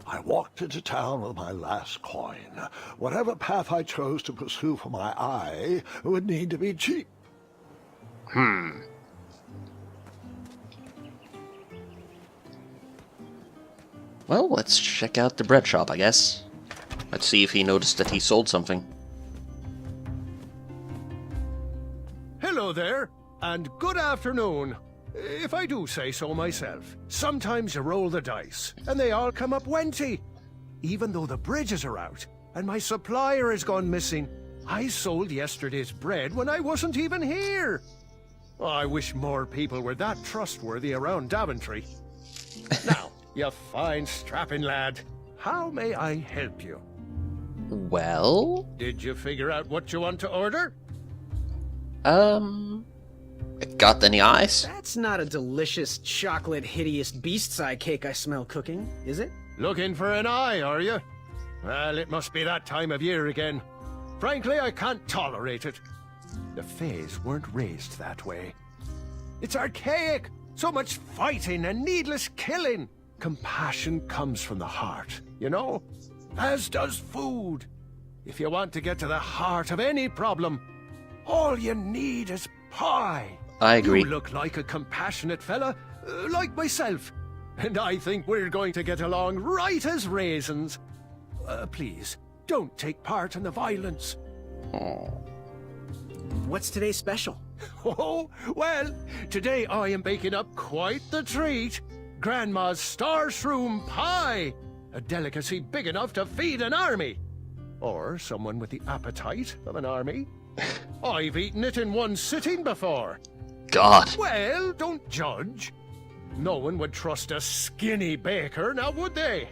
I walked into town with my last coin. Whatever path I chose to pursue for my eye would need to be cheap. Well, let's check out the bread shop, I guess. Let's see if he noticed that he sold something. Hello there, and good afternoon. If I do say so myself, sometimes you roll the dice, and they all come up wenty. Even though the bridges are out, and my supplier has gone missing, I sold yesterday's bread when I wasn't even here. I wish more people were that trustworthy around Daventry. Now, you fine strapping lad, how may I help you? Well? Did you figure out what you want to order? Got any eyes? That's not a delicious, chocolate, hideous beast's eye cake I smell cooking, is it? Looking for an eye, are you? Well, it must be that time of year again. Frankly, I can't tolerate it. The Fays weren't raised that way. It's archaic. So much fighting and needless killing. Compassion comes from the heart, you know? As does food. If you want to get to the heart of any problem, all you need is pie. I agree. You look like a compassionate fella, like myself. And I think we're going to get along right as raisins. Please, don't take part in the violence. What's today's special? Oh, well, today I am baking up quite the treat. Grandma's star shroom pie. A delicacy big enough to feed an army. Or someone with the appetite of an army. I've eaten it in one sitting before. God. Well, don't judge. No one would trust a skinny baker, now would they?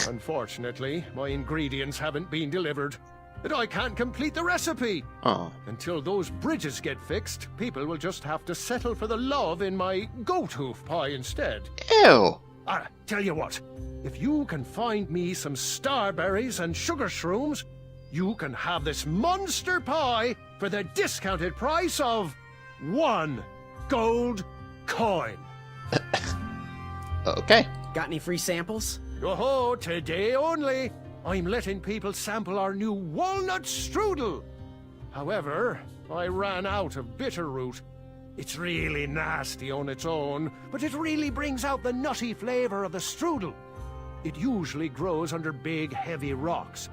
Unfortunately, my ingredients haven't been delivered, and I can't complete the recipe. Oh. Until those bridges get fixed, people will just have to settle for the love in my goat hoof pie instead. Ew. Tell you what, if you can find me some starberries and sugar shrooms, you can have this monster pie for the discounted price of 1 gold coin. Okay. Got any free samples? Oh, today only. I'm letting people sample our new walnut strudel. However, I ran out of bitterroot. It's really nasty on its own, but it really brings out the nutty flavor of the strudel. It usually grows under big, heavy rocks.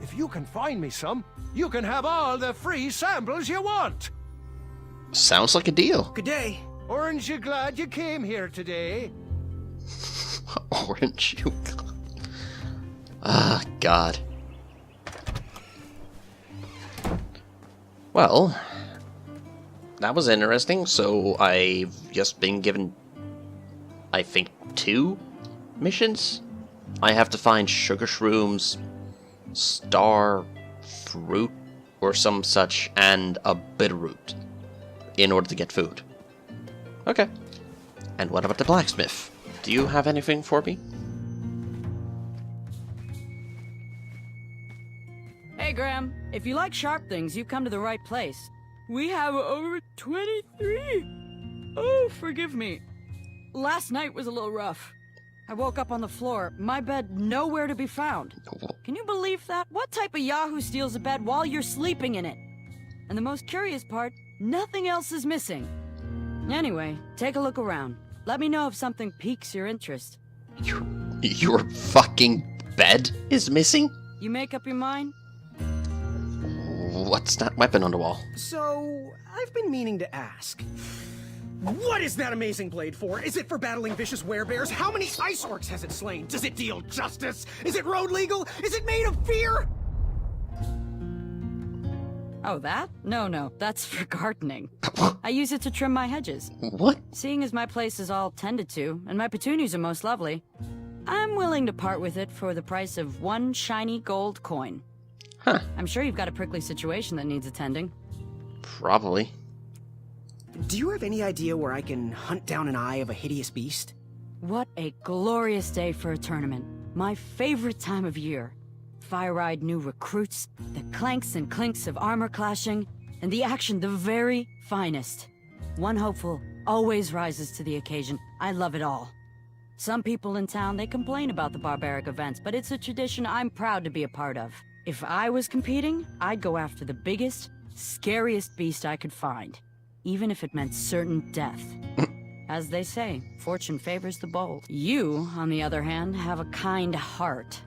If you can find me some, you can have all the free samples you want. Sounds like a deal. Good day. Aren't you glad you came here today? Orange you. Ah, God. Well, that was interesting. So I've just been given, I think, 2 missions. I have to find sugar shrooms, star fruit, or some such, and a bitterroot in order to get food. Okay. And what about the blacksmith? Do you have anything for me? Hey, Graham. If you like sharp things, you've come to the right place. We have over 23. Oh, forgive me. Last night was a little rough. I woke up on the floor, my bed nowhere to be found. Can you believe that? What type of yahoo steals a bed while you're sleeping in it? And the most curious part, nothing else is missing. Anyway, take a look around. Let me know if something piques your interest. Your fucking bed is missing? You make up your mind? What's that weapon on the wall? So, I've been meaning to ask. What is that amazing blade for? Is it for battling vicious werebears? How many ice orcs has it slain? Does it deal justice? Is it road legal? Is it made of fear? Oh, that? No, that's for gardening. I use it to trim my hedges. What? Seeing as my place is all tended to, and my petunias are most lovely, I'm willing to part with it for the price of 1 shiny gold coin. Huh. I'm sure you've got a prickly situation that needs attending. Probably. Do you have any idea where I can hunt down an eye of a hideous beast? What a glorious day for a tournament. My favorite time of year. Fire-eyed new recruits, the clanks and clinks of armor clashing, and the action the very finest. One hopeful always rises to the occasion. I love it all. Some people in town, they complain about the barbaric events, but it's a tradition I'm proud to be a part of. If I was competing, I'd go after the biggest, scariest beast I could find, even if it meant certain death. As they say, fortune favors the bold. You, on the other hand, have a kind heart.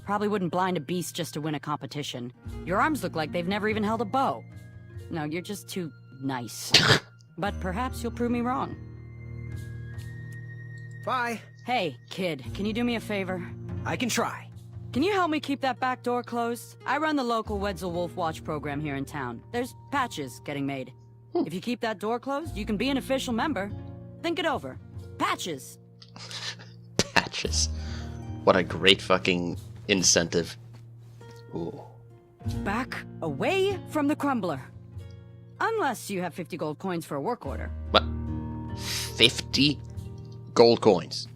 Probably wouldn't blind a beast just to win a competition. Your arms look like they've never even held a bow. No, you're just too nice. But perhaps you'll prove me wrong. Bye. Hey, kid, can you do me a favor? I can try. Can you help me keep that back door closed? I run the local Wetzel Wolf Watch program here in town. There's patches getting made. If you keep that door closed, you can be an official member. Think it over. Patches. Patches. What a great fucking incentive. Ooh. Back away from the crumbler. Unless you have 50 gold coins for a work order. What? 50 gold coins.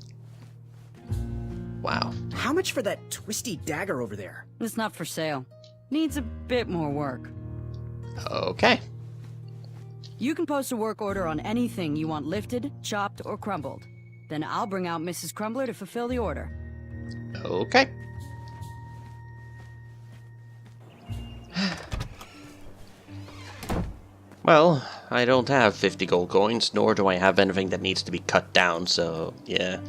Wow. How much for that twisty dagger over there? It's not for sale. Needs a bit more work. Okay. You can post a work order on anything you want lifted, chopped, or crumbled. Then I'll bring out Mrs. Crumbler to fulfill the order. Okay. Well, I don't have 50 gold coins, nor do I have anything that needs to be cut down, so yeah.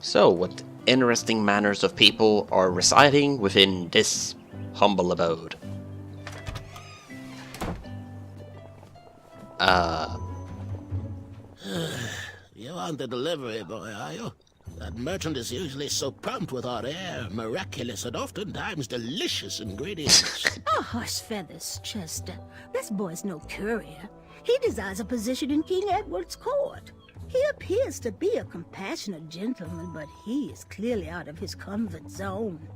So, what interesting manners of people are residing within this humble abode? You aren't the delivery boy, are you? That merchant is usually so prompt with our rare, miraculous, and oftentimes delicious ingredients. Oh, hush feathers, Chester. This boy's no courier. He desires a position in King Edward's court. He appears to be a compassionate gentleman, but he is clearly out of his comfort zone.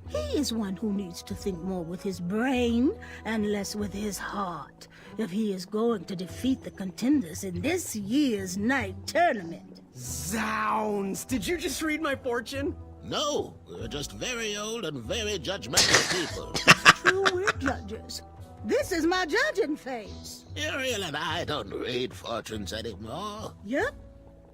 He is one who needs to think more with his brain and less with his heart if he is going to defeat the contenders in this year's night tournament. Zounds! Did you just read my fortune? No, we're just very old and very judgmental people. True, we're judges. This is my judging phase. Ariel and I don't read fortunes anymore. Yep,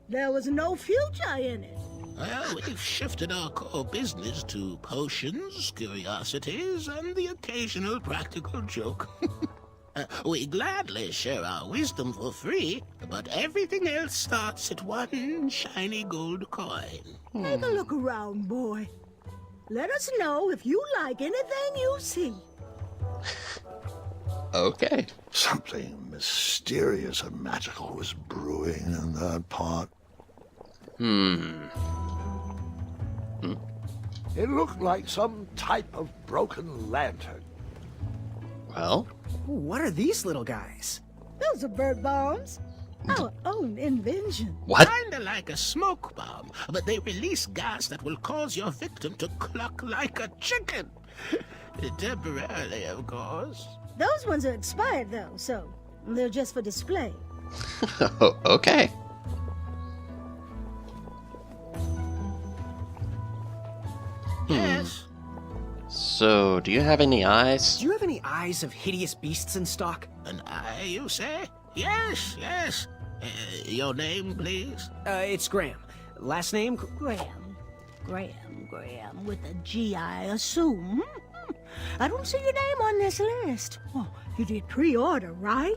there was no future in it. Well, we've shifted our core business to potions, curiosities, and the occasional practical joke. We gladly share our wisdom for free, but everything else starts at one shiny gold coin. Take a look around, boy. Let us know if you like anything you see. Okay. Something mysterious and magical was brewing in that pot. It looked like some type of broken lantern. Well, Ooh, what are these little guys? Those are bird bombs. Our own invention. what? Kinda like a smoke bomb, but they release gas that will cause your victim to cluck like a chicken. Temporarily, of course. Those ones are expired, though, so they're just for display. Okay. Yes. So, do you have any eyes? Do you have any eyes of hideous beasts in stock? An eye, you say? Yes, yes. Your name, please? It's Graham. Last name? Graham, with a G, I assume. I don't see your name on this list. Oh, you did pre-order, right?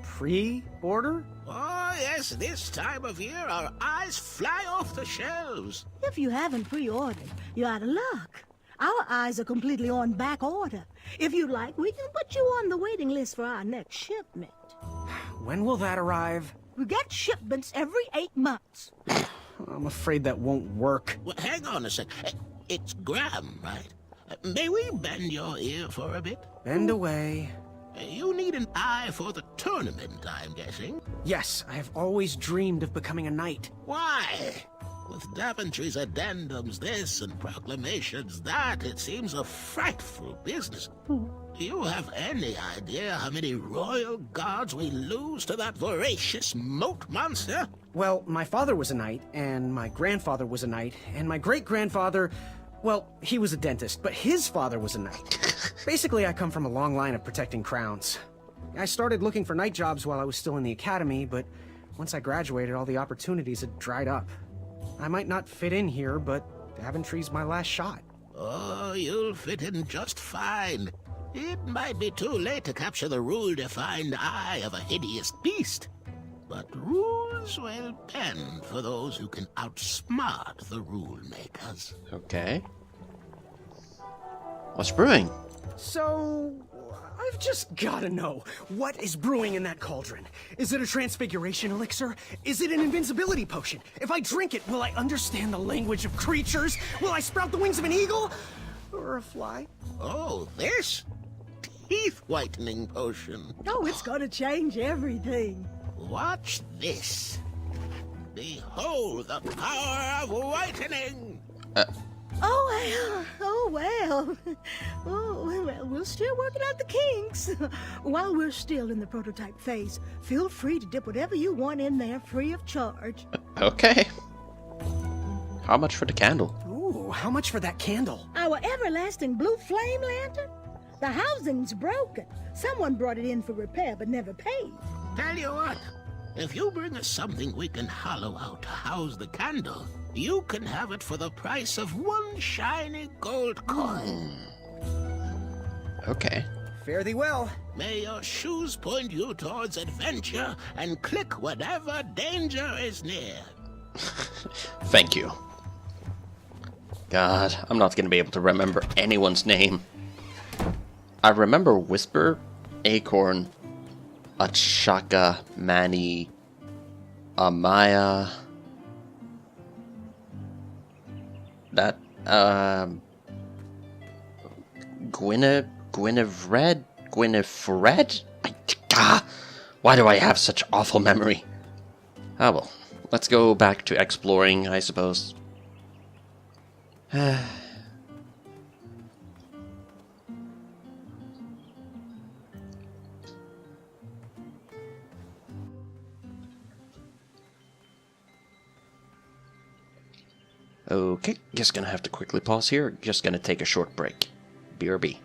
Pre-order? Oh, yes, this time of year our eyes fly off the shelves. If you haven't pre-ordered, you're out of luck. Our eyes are completely on back order. If you'd like, we can put you on the waiting list for our next shipment. When will that arrive? We get shipments every 8 months. I'm afraid that won't work. Well, hang on a sec. It's Graham, right? May we bend your ear for a bit? Bend away. You need an eye for the tournament, I'm guessing. Yes, I have always dreamed of becoming a knight. Why? With Daventry's addendums this and proclamations that, it seems a frightful business. Do you have any idea how many royal guards we lose to that voracious moat monster? Well, my father was a knight, and my grandfather was a knight, and my great-grandfather, well, he was a dentist, but his father was a knight. Basically, I come from a long line of protecting crowns. I started looking for knight jobs while I was still in the academy, but once I graduated, all the opportunities had dried up. I might not fit in here, but Daventry's my last shot. Oh, you'll fit in just fine. It might be too late to capture the rule-defined eye of a hideous beast, but rules will bend for those who can outsmart the rule makers. Okay. What's brewing? So, I've just gotta know, what is brewing in that cauldron? Is it a transfiguration elixir? Is it an invincibility potion? If I drink it, will I understand the language of creatures? Will I sprout the wings of an eagle? Or a fly? Oh, this? Teeth-whitening potion. Oh, it's gonna change everything. Watch this. Behold the power of whitening! Oh well. Oh, well, we're still working out the kinks. While we're still in the prototype phase, feel free to dip whatever you want in there free of charge. Okay. How much for the candle? Ooh, how much for that candle? Our everlasting blue flame lantern? The housing's broken. Someone brought it in for repair but never paid. Tell you what, if you bring us something we can hollow out to house the candle, you can have it for the price of one shiny gold coin. Okay. Fare thee well. May your shoes point you towards adventure and click whatever danger is near. Thank you. God, I'm not going to be able to remember anyone's name. I remember Whisper, Acorn, Achaka, Manny, Amaya. That, Gwynefred? Why do I have such awful memory? Ah well, let's go back to exploring, I suppose. Okay, just gonna have to quickly pause here, just gonna take a short break. BRB.